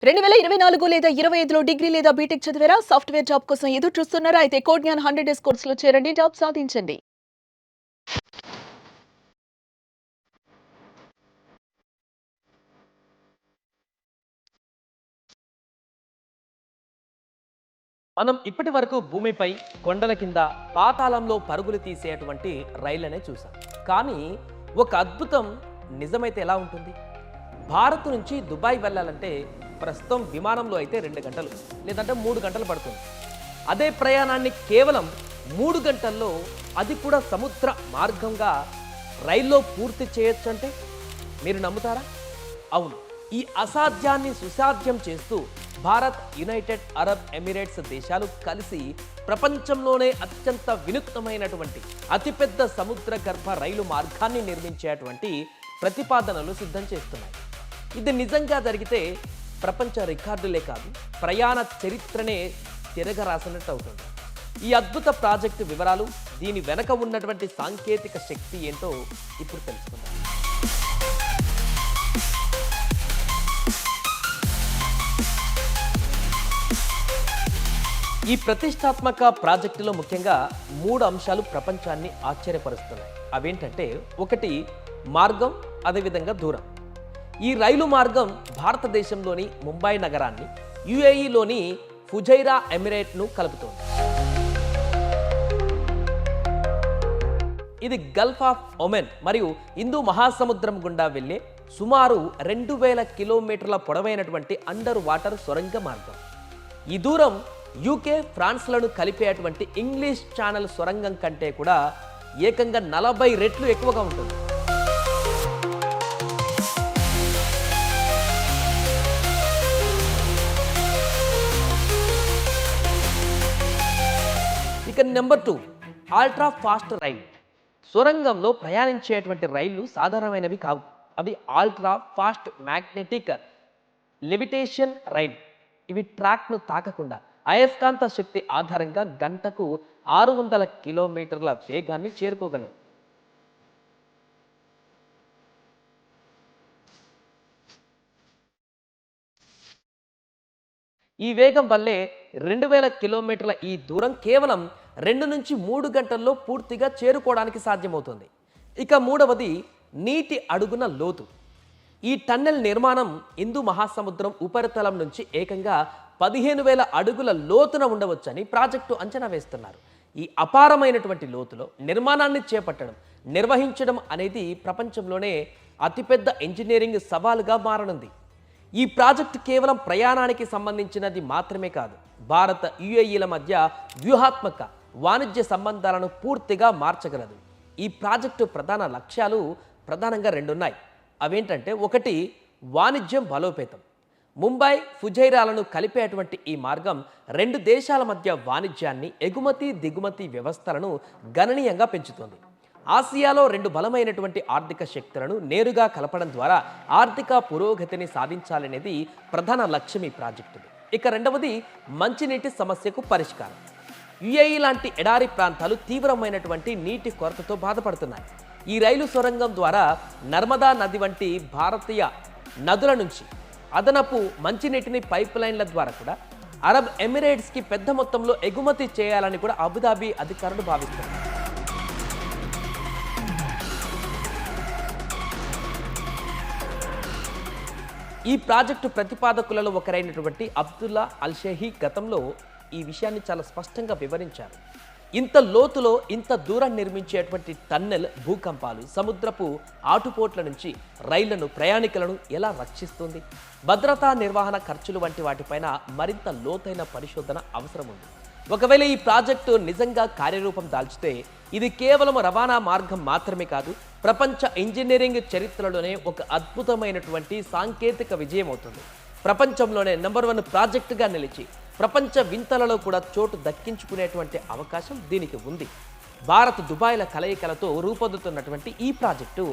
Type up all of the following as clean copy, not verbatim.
2024 లేదా 25లో డిగ్రీ లేదా బీటెక్ చదివారా? సాఫ్ట్‌వేర్ జాబ్ కోసం ఎదురు చూస్తున్నారా? అయితే కోడ్ జ్ఞాన్ 100 డేస్ కోర్సులో చేరండి. జాబ్ సాధించండి. మనం ఇప్పటి వరకు భూమిపై కొండల కింద పాతాళంలో పరుగులు తీసేటువంటి రైళ్లనే చూసాం. కానీ ఒక అద్భుతం నిజమైతే ఎలా ఉంటుంది? భారత్ నుంచి దుబాయ్ వెళ్ళాలంటే ప్రస్తుతం విమానంలో అయితే 2 గంటలు లేదంటే 3 గంటలు పడుతుంది. అదే ప్రయాణాన్ని కేవలం 3 గంటల్లో, అది కూడా సముద్ర మార్గంగా రైల్లో పూర్తి చేయొచ్చు అంటే మీరు నమ్ముతారా? అవును. ఈ అసాధ్యాన్ని సుసాధ్యం చేస్తూ భారత్, యునైటెడ్ అరబ్ ఎమిరేట్స్ దేశాలు కలిసి ప్రపంచంలోనే అత్యంత వినూత్నమైనటువంటి అతిపెద్ద సముద్ర గర్భ రైలు మార్గాన్ని నిర్మించేటువంటి ప్రతిపాదనలు సిద్ధం చేస్తున్నాయి. ఇది నిజంగా జరిగితే ప్రపంచ రికార్డులే కాదు, ప్రయాణ చరిత్రనే తిరగరాసినట్టు అవుతుంది. ఈ అద్భుత ప్రాజెక్టు వివరాలు, దీని వెనక ఉన్నటువంటి సాంకేతిక శక్తి ఏంటో ఇప్పుడు తెలుసుకుందాం. ఈ ప్రతిష్టాత్మక ప్రాజెక్టులో ముఖ్యంగా 3 అంశాలు ప్రపంచాన్ని ఆశ్చర్యపరుస్తున్నాయి. అవేంటంటే, ఒకటి మార్గం, అదేవిధంగా దూరం. ఈ రైలు మార్గం భారతదేశంలోని ముంబై నగరాన్ని యుఏఈలోని ఫుజైరా ఎమిరేట్ను కలుపుతోంది. ఇది గల్ఫ్ ఆఫ్ ఒమెన్ మరియు హిందూ మహాసముద్రం గుండా వెళ్ళే సుమారు 2000 కిలోమీటర్ల పొడవైనటువంటి అండర్ వాటర్ సొరంగ మార్గం. ఈ దూరం యూకే, ఫ్రాన్స్లను కలిపేటువంటి ఇంగ్లీష్ ఛానల్ సొరంగం కంటే కూడా ఏకంగా 40 రెట్లు ఎక్కువగా ఉంటుంది. ఇక నెంబర్ 2, అల్ట్రా ఫాస్ట్ రైల్. సొరంగంలో ప్రయాణించేటువంటి రైళ్లు సాధారణమైనవి కావు. అవి ultra fast magnetic levitation rail. ఇవి ట్రాక్ను తాకకుండా అయస్కాంత శక్తి ఆధారంగా గంటకు 600 కిలోమీటర్ల వేగాన్ని చేరుకోగలవు. ఈ వేగం వల్లే 2000 కిలోమీటర్ల ఈ దూరం కేవలం 2 నుంచి 3 గంటల్లో పూర్తిగా చేరుకోవడానికి సాధ్యమవుతుంది. ఇక మూడవది నీటి అడుగున లోతు. ఈ టన్నెల్ నిర్మాణం హిందూ మహాసముద్రం ఉపరితలం నుంచి ఏకంగా 15,000 అడుగుల లోతున ఉండవచ్చని ప్రాజెక్టు అంచనా వేస్తున్నారు. ఈ అపారమైనటువంటి లోతులో నిర్మాణాన్ని చేపట్టడం, నిర్వహించడం అనేది ప్రపంచంలోనే అతిపెద్ద ఇంజనీరింగ్ సవాలుగా మారనుంది. ఈ ప్రాజెక్టు కేవలం ప్రయాణానికి సంబంధించినది మాత్రమే కాదు, భారత, యుఏఈల మధ్య వ్యూహాత్మక వాణిజ్య సంబంధాలను పూర్తిగా మార్చగలదు. ఈ ప్రాజెక్టు ప్రధాన లక్ష్యాలు ప్రధానంగా 2 ఉన్నాయి. అవేంటంటే, ఒకటి వాణిజ్యం బలోపేతం. ముంబై, ఫుజైరాలను కలిపేటువంటి ఈ మార్గం 2 దేశాల మధ్య వాణిజ్యాన్ని, ఎగుమతి దిగుమతి వ్యవస్థలను గణనీయంగా పెంచుతుంది. ఆసియాలో 2 బలమైనటువంటి ఆర్థిక శక్తులను నేరుగా కలపడం ద్వారా ఆర్థిక పురోగతిని సాధించాలనేది ప్రధాన లక్ష్యం ఈ ప్రాజెక్టుది. ఇక రెండవది మంచినీటి సమస్యకు పరిష్కారం. యుఏఈ లాంటి ఎడారి ప్రాంతాలు తీవ్రమైనటువంటి నీటి కొరతతో బాధపడుతున్నాయి. ఈ రైలు సొరంగం ద్వారా నర్మదా నది వంటి భారతీయ నదుల నుంచి అదనపు మంచినీటిని పైప్ లైన్ల ద్వారా కూడా అరబ్ ఎమిరేట్స్కి పెద్ద మొత్తంలో ఎగుమతి చేయాలని కూడా అబుదాబి అధికారులు భావిస్తున్నారు. ఈ ప్రాజెక్టు ప్రతిపాదకులలో ఒకరైనటువంటి అబ్దుల్లా అల్-షేహీ గతంలో ఈ విషయాన్ని చాలా స్పష్టంగా వివరించారు. ఇంత లోతులో ఇంత దూరం నిర్మించేటువంటి టన్నెల్ భూకంపాలు, సముద్రపు ఆటుపోట్ల నుంచి రైళ్లను, ప్రయాణికులను ఎలా రక్షిస్తుంది? భద్రతా నిర్వహణ ఖర్చులు వంటి వాటిపైన మరింత లోతైన పరిశోధన అవసరం ఉంది. ఒకవేళ ఈ ప్రాజెక్టు నిజంగా కార్యరూపం దాల్చితే ఇది కేవలం రవాణా మార్గం మాత్రమే కాదు, ప్రపంచ ఇంజనీరింగ్ చరిత్రలోనే ఒక అద్భుతమైనటువంటి సాంకేతిక విజయం అవుతుంది. ప్రపంచంలోనే నెంబర్ 1 ప్రాజెక్టుగా నిలిచి ప్రపంచ వింతలలో కూడా చోటు దక్కించుకునేటువంటి అవకాశం దీనికి ఉంది. భారత్, దుబాయ్ల కలయికలతో రూపొందుతున్నటువంటి ఈ ప్రాజెక్టు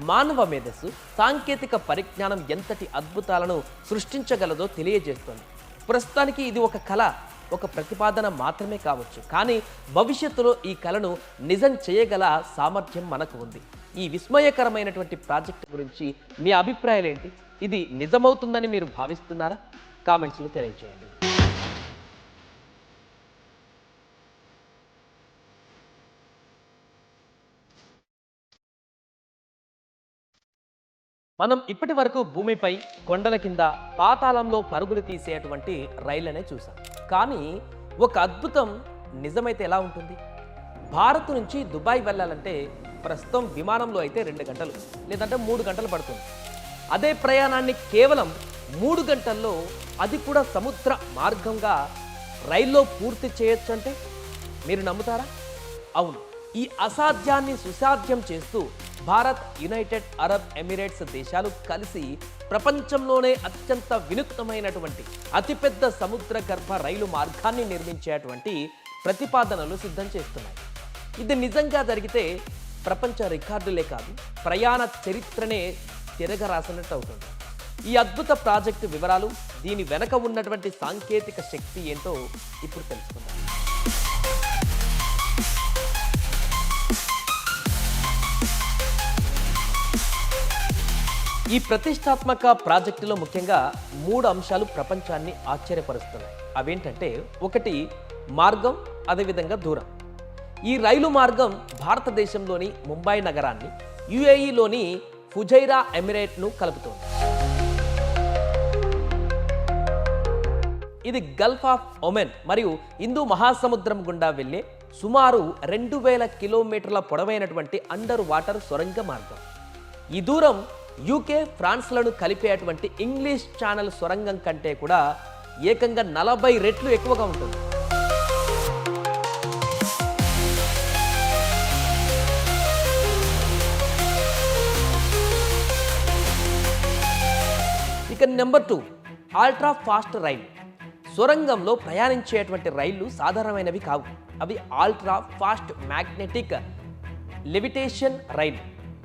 మానవ మేధస్సు, సాంకేతిక పరిజ్ఞానం ఎంతటి అద్భుతాలను సృష్టించగలదో తెలియజేస్తుంది. ప్రస్తుతానికి ఇది ఒక కళ, ఒక ప్రతిపాదన మాత్రమే కావచ్చు, కానీ భవిష్యత్తులో ఈ కళను నిజం చేయగల సామర్థ్యం మనకు ఉంది. ఈ విస్మయకరమైనటువంటి ప్రాజెక్టు గురించి మీ అభిప్రాయాలు ఏంటి? ఇది నిజమవుతుందని మీరు భావిస్తున్నారా? కామెంట్స్లో తెలియజేయండి. మనం ఇప్పటి వరకు భూమిపై, కొండల కింద, పాతాళంలో పరుగులు తీసేటువంటి రైళ్లనే చూసాం. కానీ ఒక అద్భుతం నిజమైతే ఎలా ఉంటుంది? భారత్ నుంచి దుబాయ్ వెళ్ళాలంటే ప్రస్తుతం విమానంలో అయితే 2 గంటలు లేదంటే 3 గంటలు పడుతుంది. అదే ప్రయాణాన్ని కేవలం 3 గంటల్లో, అది కూడా సముద్ర మార్గంగా రైల్లో పూర్తి చేయొచ్చు అంటే మీరు నమ్ముతారా? అవును, ఈ అసాధ్యాన్ని సుసాధ్యం చేస్తూ భారత్, యునైటెడ్ అరబ్ ఎమిరేట్స్ దేశాలు కలిసి ప్రపంచంలోనే అత్యంత వినూత్నమైనటువంటి అతిపెద్ద సముద్ర గర్భ రైలు మార్గాన్ని నిర్మించేటువంటి ప్రతిపాదనలు సిద్ధం చేస్తున్నాయి. ఇది నిజంగా జరిగితే ప్రపంచ రికార్డులే కాదు, ప్రయాణ చరిత్రనే తిరగరాసినట్టు అవుతుంది. ఈ అద్భుత ప్రాజెక్టు వివరాలు, దీని వెనక ఉన్నటువంటి సాంకేతిక శక్తి ఏంటో ఇప్పుడు తెలుసుకుందాం. ఈ ప్రతిష్టాత్మక ప్రాజెక్టులో ముఖ్యంగా 3 అంశాలు ప్రపంచాన్ని ఆశ్చర్యపరుస్తున్నాయి. అవేంటంటే, ఒకటి మార్గం, అదేవిధంగా దూరం. ఈ రైలు మార్గం భారతదేశంలోని ముంబై నగరాన్ని యుఏఈలోని ఫుజైరా ఎమిరేట్ను కలుపుతోంది. ఇది గల్ఫ్ ఆఫ్ ఒమెన్ మరియు హిందూ మహాసముద్రం గుండా వెళ్ళే సుమారు 2000 కిలోమీటర్ల పొడవైనటువంటి అండర్ వాటర్ సొరంగ మార్గం. ఈ దూరం యూకే, ఫ్రాన్స్లను కలిపేటువంటి ఇంగ్లీష్ ఛానల్ సొరంగం కంటే కూడా ఏకంగా 40 రెట్లు ఎక్కువగా ఉంటుంది. ఇక నెంబర్ 2, అల్ట్రా ఫాస్ట్ రైలు. సొరంగంలో ప్రయాణించేటువంటి రైళ్లు సాధారణమైనవి కావు. అవి అల్ట్రా ఫాస్ట్ మ్యాగ్నెటిక్ లెవిటేషన్ రైలు.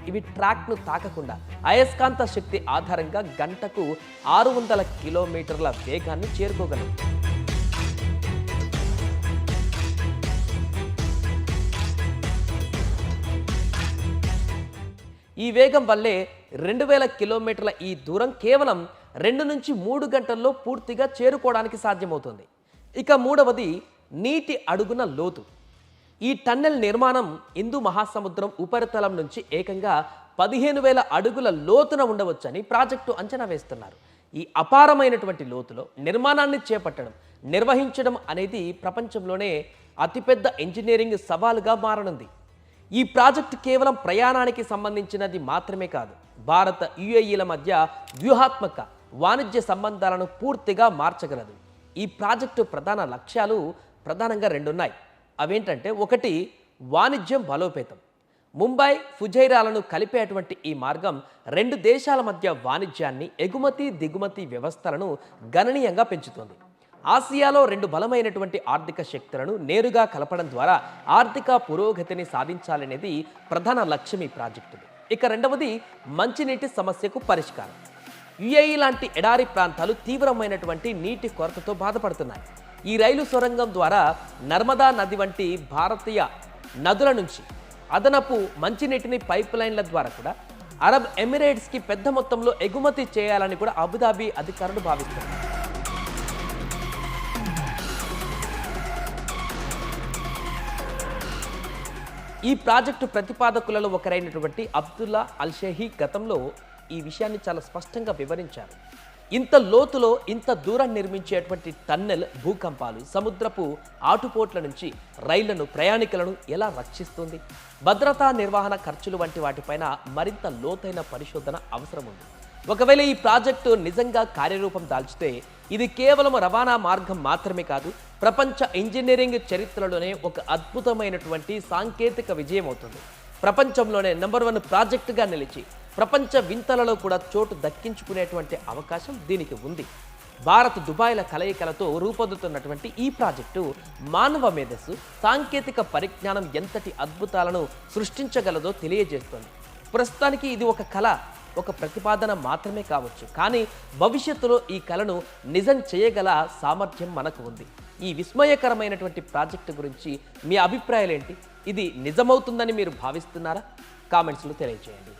ఇవి ట్రాక్ను తాకకుండా అయస్కాంత శక్తి ఆధారంగా గంటకు 600 కిలోమీటర్ల వేగాన్ని చేరుకోగలవు. ఈ వేగం వల్లే 2000 కిలోమీటర్ల ఈ దూరం కేవలం 2 నుంచి 3 గంటల్లో పూర్తిగా చేరుకోవడానికి సాధ్యమవుతుంది. ఇక మూడవది నీటి అడుగున లోతు. ఈ టన్నెల్ నిర్మాణం హిందూ మహాసముద్రం ఉపరితలం నుంచి ఏకంగా 15,000 అడుగుల లోతున ఉండవచ్చని ప్రాజెక్టు అంచనా వేస్తున్నారు. ఈ అపారమైనటువంటి లోతులో నిర్మాణాన్ని చేపట్టడం, నిర్వహించడం అనేది ప్రపంచంలోనే అతిపెద్ద ఇంజనీరింగ్ సవాలుగా మారనుంది. ఈ ప్రాజెక్టు కేవలం ప్రయాణానికి సంబంధించినది మాత్రమే కాదు, భారత్, యుఏఈల మధ్య వ్యూహాత్మక వాణిజ్య సంబంధాలను పూర్తిగా మార్చగలదు. ఈ ప్రాజెక్టు ప్రధాన లక్ష్యాలు ప్రధానంగా 2 ఉన్నాయి. అవేంటంటే, ఒకటి వాణిజ్యం బలోపేతం. ముంబై, ఫుజైరాలను కలిపేటువంటి ఈ మార్గం 2 దేశాల మధ్య వాణిజ్యాన్ని, ఎగుమతి దిగుమతి వ్యవస్థలను గణనీయంగా పెంచుతుంది. ఆసియాలో 2 బలమైనటువంటి ఆర్థిక శక్తులను నేరుగా కలపడం ద్వారా ఆర్థిక పురోగతిని సాధించాలనేది ప్రధాన లక్ష్యం ఈ ప్రాజెక్టుది. ఇక రెండవది మంచినీటి సమస్యకు పరిష్కారం. యుఏఈ లాంటి ఎడారి ప్రాంతాలు తీవ్రమైనటువంటి నీటి కొరతతో బాధపడుతున్నాయి. ఈ రైలు సొరంగం ద్వారా నర్మదా నది వంటి భారతీయ నదుల నుంచి అదనపు మంచినీటిని పైప్ లైన్ల ద్వారా కూడా అరబ్ ఎమిరేట్స్కి పెద్ద మొత్తంలో ఎగుమతి చేయాలని కూడా అబుదాబి అధికారులు భావిస్తున్నారు. ఈ ప్రాజెక్టు ప్రతిపాదకులలో ఒకరైనటువంటి అబ్దుల్లా అల్-షేహీ గతంలో ఈ విషయాన్ని చాలా స్పష్టంగా వివరించారు. ఇంత లోతులో ఇంత దూరం నిర్మించేటువంటి టన్నెల్ భూకంపాలు, సముద్రపు ఆటుపోట్ల నుంచి రైళ్లను, ప్రయాణికులను ఎలా రక్షిస్తుంది? భద్రతా నిర్వహణ ఖర్చులు వంటి వాటిపైన మరింత లోతైన పరిశోధన అవసరం ఉంది. ఒకవేళ ఈ ప్రాజెక్టు నిజంగా కార్యరూపం దాల్చితే ఇది కేవలం రవాణా మార్గం మాత్రమే కాదు, ప్రపంచ ఇంజనీరింగ్ చరిత్రలోనే ఒక అద్భుతమైనటువంటి సాంకేతిక విజయం అవుతుంది. ప్రపంచంలోనే నెంబర్ 1 ప్రాజెక్టుగా నిలిచి ప్రపంచ వింతలలో కూడా చోటు దక్కించుకునేటువంటి అవకాశం దీనికి ఉంది. భారత్, దుబాయ్ల కలయికలతో రూపొందుతున్నటువంటి ఈ ప్రాజెక్టు మానవ మేధస్సు, సాంకేతిక పరిజ్ఞానం ఎంతటి అద్భుతాలను సృష్టించగలదో తెలియజేస్తుంది. ప్రస్తుతానికి ఇది ఒక కళ, ఒక ప్రతిపాదన మాత్రమే కావచ్చు, కానీ భవిష్యత్తులో ఈ కళను నిజం చేయగల సామర్థ్యం మనకు ఉంది. ఈ విస్మయకరమైనటువంటి ప్రాజెక్టు గురించి మీ అభిప్రాయాలు ఏంటి? ఇది నిజమవుతుందని మీరు భావిస్తున్నారా? కామెంట్స్లో తెలియజేయండి.